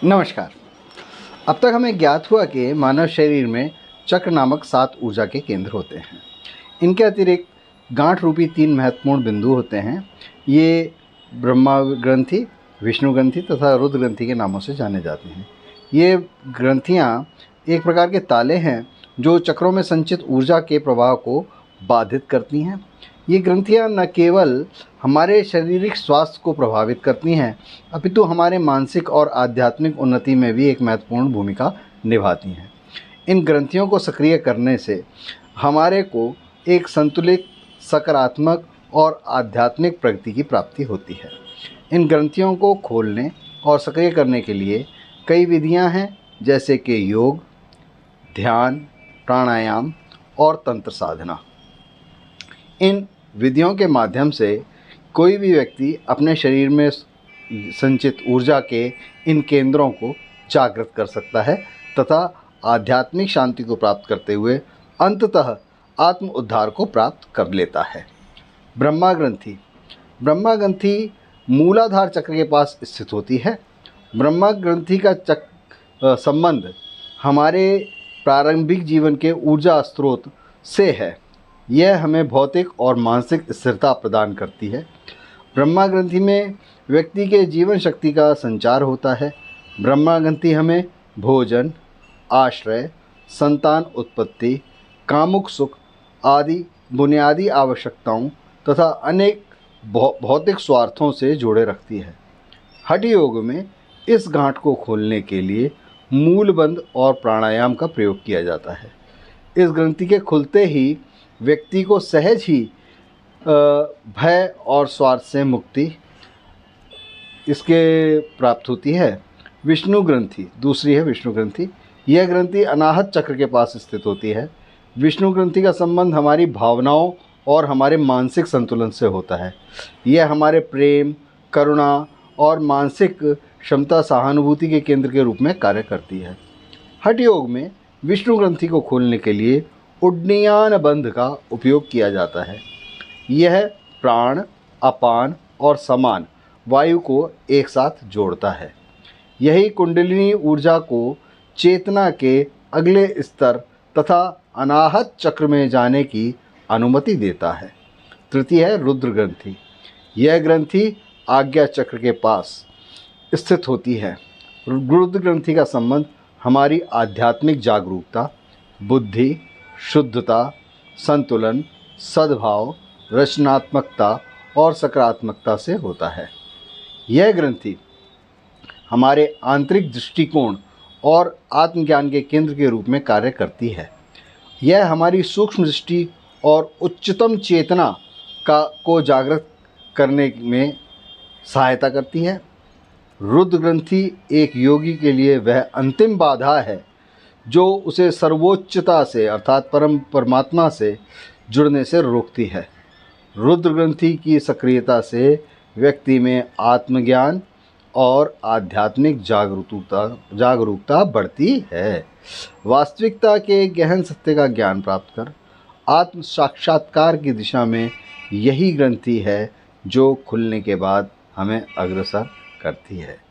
नमस्कार। अब तक हमें ज्ञात हुआ कि मानव शरीर में चक्र नामक 7 ऊर्जा के केंद्र होते हैं। इनके अतिरिक्त गांठ रूपी 3 महत्वपूर्ण बिंदु होते हैं। ये ब्रह्मा ग्रंथि, विष्णु ग्रंथि तथा रुद्र ग्रंथि के नामों से जाने जाते हैं। ये ग्रंथियाँ एक प्रकार के ताले हैं जो चक्रों में संचित ऊर्जा के प्रवाह को बाधित करती हैं। ये ग्रंथियाँ न केवल हमारे शारीरिक स्वास्थ्य को प्रभावित करती हैं, अपितु हमारे मानसिक और आध्यात्मिक उन्नति में भी एक महत्वपूर्ण भूमिका निभाती हैं। इन ग्रंथियों को सक्रिय करने से हमारे को एक संतुलित, सकारात्मक और आध्यात्मिक प्रगति की प्राप्ति होती है। इन ग्रंथियों को खोलने और सक्रिय करने के लिए कई विधियां हैं, जैसे कि योग, ध्यान, प्राणायाम और तंत्र साधना। इन विधियों के माध्यम से कोई भी व्यक्ति अपने शरीर में संचित ऊर्जा के इन केंद्रों को जागृत कर सकता है तथा आध्यात्मिक शांति को प्राप्त करते हुए अंततः आत्म उद्धार को प्राप्त कर लेता है। ब्रह्मा ग्रंथि मूलाधार चक्र के पास स्थित होती है। ब्रह्मा ग्रंथि का संबंध हमारे प्रारंभिक जीवन के ऊर्जा स्रोत से है। यह हमें भौतिक और मानसिक स्थिरता प्रदान करती है। ब्रह्मा ग्रंथि में व्यक्ति के जीवन शक्ति का संचार होता है। ब्रह्मा ग्रंथि हमें भोजन, आश्रय, संतान उत्पत्ति, कामुक सुख आदि बुनियादी आवश्यकताओं तथा अनेक भौतिक स्वार्थों से जोड़े रखती है। हठ योग में इस गांठ को खोलने के लिए मूलबंध और प्राणायाम का प्रयोग किया जाता है। इस ग्रंथि के खुलते ही व्यक्ति को सहज ही भय और स्वार्थ से मुक्ति इसके प्राप्त होती है। विष्णु ग्रंथि दूसरी है। विष्णु ग्रंथि यह ग्रंथि अनाहत चक्र के पास स्थित होती है। विष्णु ग्रंथि का संबंध हमारी भावनाओं और हमारे मानसिक संतुलन से होता है। यह हमारे प्रेम, करुणा और मानसिक क्षमता, सहानुभूति के केंद्र के रूप में कार्य करती है। हठ योग में विष्णु ग्रंथि को खोलने के लिए उड्डयन बंध का उपयोग किया जाता है। यह प्राण, अपान और समान वायु को एक साथ जोड़ता है। यही कुंडलिनी ऊर्जा को चेतना के अगले स्तर तथा अनाहत चक्र में जाने की अनुमति देता है। तृतीय है रुद्र ग्रंथि। यह ग्रंथि आज्ञा चक्र के पास स्थित होती है। रुद्र ग्रंथि का संबंध हमारी आध्यात्मिक जागरूकता, बुद्धि, शुद्धता, संतुलन, सद्भाव, रचनात्मकता और सकारात्मकता से होता है। यह ग्रंथि हमारे आंतरिक दृष्टिकोण और आत्मज्ञान के केंद्र के रूप में कार्य करती है। यह हमारी सूक्ष्म दृष्टि और उच्चतम चेतना को जागृत करने में सहायता करती है। रुद्र ग्रंथि एक योगी के लिए वह अंतिम बाधा है जो उसे सर्वोच्चता से अर्थात परमात्मा से जुड़ने से रोकती है। रुद्र ग्रंथि की सक्रियता से व्यक्ति में आत्मज्ञान और आध्यात्मिक जागरूकता बढ़ती है। वास्तविकता के गहन सत्य का ज्ञान प्राप्त कर आत्म साक्षात्कार की दिशा में यही ग्रंथि है जो खुलने के बाद हमें अग्रसर करती है।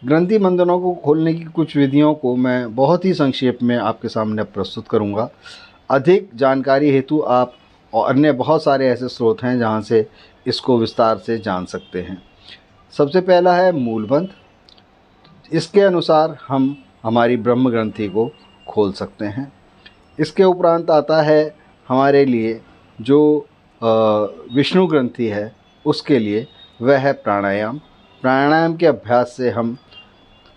ग्रंथि बंधनों को खोलने की कुछ विधियों को मैं बहुत ही संक्षेप में आपके सामने प्रस्तुत करूंगा। अधिक जानकारी हेतु आप और अन्य बहुत सारे ऐसे स्रोत हैं जहां से इसको विस्तार से जान सकते हैं। सबसे पहला है मूलबंध। इसके अनुसार हम हमारी ब्रह्म ग्रंथि को खोल सकते हैं। इसके उपरांत आता है हमारे लिए जो विष्णु ग्रंथि है उसके लिए वह है प्राणायाम। प्राणायाम के अभ्यास से हम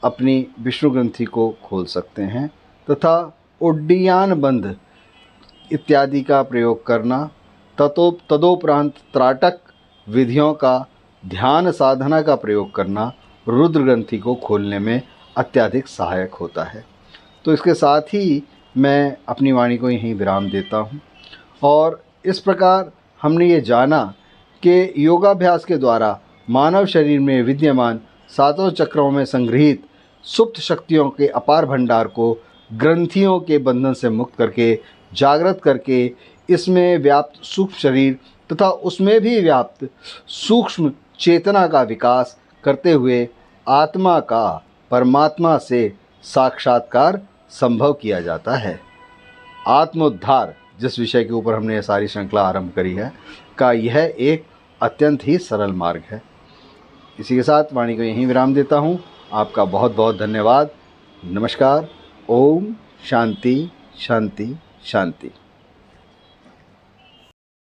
अपनी विष्णु ग्रंथि को खोल सकते हैं तथा उड्डयन बंध इत्यादि का प्रयोग करना, तदोपरांत त्राटक विधियों का, ध्यान साधना का प्रयोग करना रुद्र ग्रंथि को खोलने में अत्यधिक सहायक होता है। तो इसके साथ ही मैं अपनी वाणी को यहीं विराम देता हूँ। और इस प्रकार हमने ये जाना कि योगाभ्यास के द्वारा मानव शरीर में विद्यमान 7 चक्रों में संग्रहित सुप्त शक्तियों के अपार भंडार को ग्रंथियों के बंधन से मुक्त करके, जागृत करके, इसमें व्याप्त सूक्ष्म शरीर तथा उसमें भी व्याप्त सूक्ष्म चेतना का विकास करते हुए आत्मा का परमात्मा से साक्षात्कार संभव किया जाता है। आत्मोद्धार, जिस विषय के ऊपर हमने ये सारी श्रृंखला आरंभ करी है, का यह एक अत्यंत ही सरल मार्ग है। इसी के साथ वाणी को यहीं विराम देता हूँ। आपका बहुत बहुत धन्यवाद। नमस्कार। ओम शांति शांति शांति।